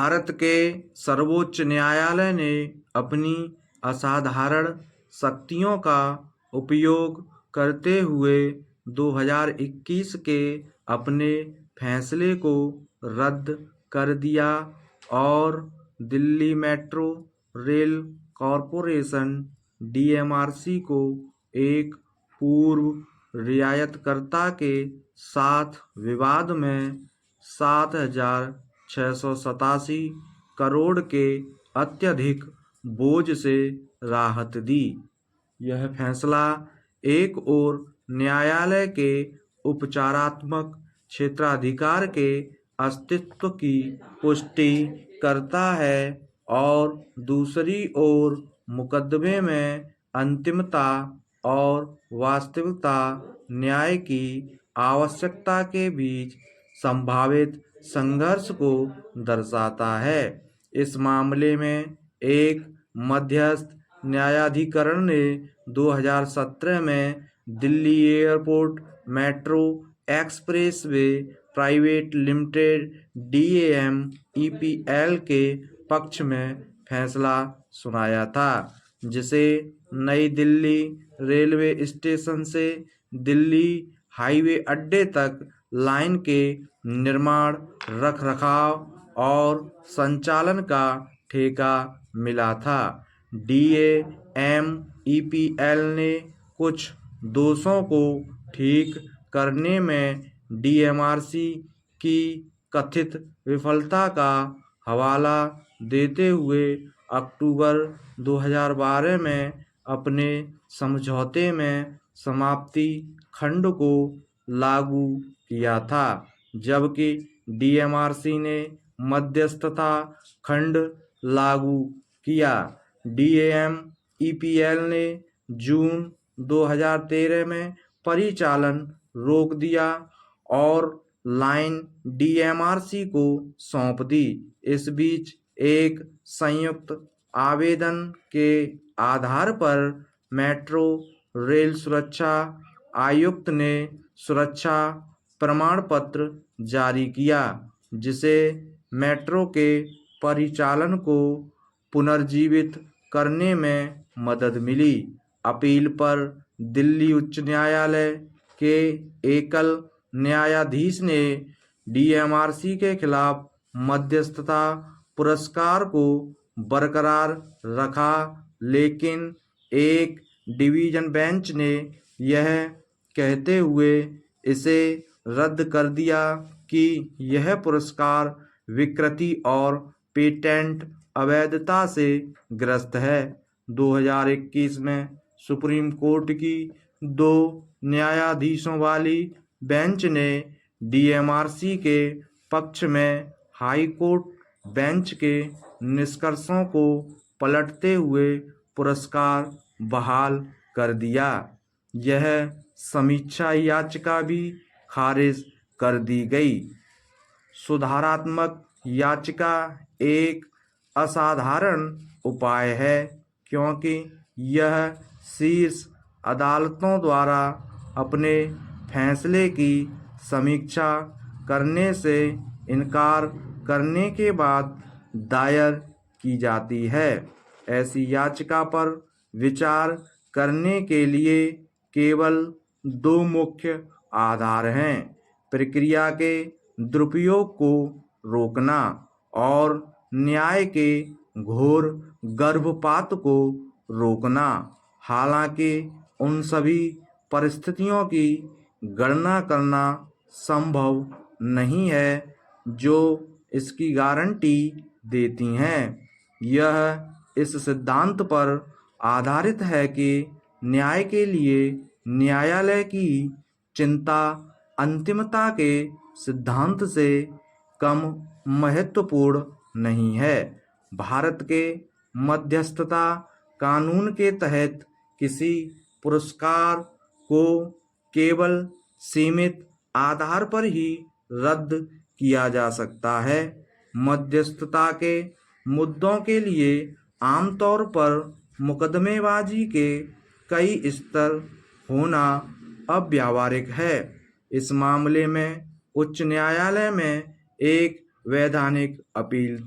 भारत के सर्वोच्च न्यायालय ने अपनी असाधारण शक्तियों का उपयोग करते हुए 2021 के अपने फैसले को रद्द कर दिया और Delhi metro rail corporation (DMRC) को एक पूर्व रियायतकर्ता के साथ विवाद में 7,687 करोड़ के अत्यधिक बोझ से राहत दी। यह फैसला एक ओर न्यायालय के उपचारात्मक क्षेत्राधिकार के अस्तित्व की पुष्टि करता है और दूसरी ओर मुकदमे में अंतिमता और वास्तविकता न्याय की आवश्यकता के बीच संभावित संघर्ष को दर्शाता है। इस मामले में एक मध्यस्थ न्यायाधिकरण ने 2017 में Delhi airport metro expressway private limited (DAM-EPL) के पक्ष में फैसला सुनाया था, जिसे नई दिल्ली रेलवे स्टेशन से दिल्ली हाईवे अड्डे तक लाइन के निर्माण, रखरखाव और संचालन का ठेका मिला था। DAM-EPL ने कुछ दोषों को ठीक करने में DMRC की कथित विफलता का हवाला देते हुए अक्टूबर 2012 में अपने समझौते में समाप्ति खंड को लागू किया था, जबकि DMRC ने मध्यस्थता खंड लागू किया। DAM-EPL ने जून 2013 में परिचालन रोक दिया और लाइन DMRC को सौंप दी। इस बीच एक संयुक्त आवेदन के आधार पर मेट्रो रेल सुरक्षा आयुक्त ने सुरक्षा प्रमाण पत्र जारी किया, जिसे मेट्रो के परिचालन को पुनर्जीवित करने में मदद मिली। अपील पर दिल्ली उच्च न्यायालय के एकल न्यायाधीश ने DMRC के खिलाफ मध्यस्थता पुरस्कार को बरकरार रखा, लेकिन एक डिवीजन बेंच ने यह कहते हुए इसे रद्द कर दिया कि यह पुरस्कार विकृति और पेटेंट अवैधता से ग्रस्त है। 2021 में सुप्रीम कोर्ट की 2 न्यायाधीशों वाली बेंच ने DMRC के पक्ष में हाई कोर्ट बेंच के निष्कर्षों को पलटते हुए पुरस्कार बहाल कर दिया। यह समीक्षा याचिका भी खारिज कर दी गई। सुधारात्मक याचिका एक असाधारण उपाय है, क्योंकि यह शीर्ष अदालतों द्वारा अपने फैसले की समीक्षा करने से इनकार करने के बाद दायर की जाती है। ऐसी याचिका पर विचार करने के लिए केवल 2 मुख्य आधार हैं: प्रक्रिया के दुरुपयोग को रोकना और न्याय के घोर गर्भपात को रोकना। हालांकि उन सभी परिस्थितियों की गणना करना संभव नहीं है जो इसकी गारंटी देती हैं। यह इस सिद्धांत पर आधारित है कि न्याय के लिए न्यायालय की चिंता अंतिमता के सिद्धांत से कम महत्वपूर्ण नहीं है। भारत के मध्यस्थता कानून के तहत किसी पुरस्कार को केवल सीमित आधार पर ही रद्द किया जा सकता है। मध्यस्थता के मुद्दों के लिए आमतौर पर मुकदमेबाजी के कई स्तर होना अव्यावहारिक है। इस मामले में उच्च न्यायालय में एक वैधानिक अपील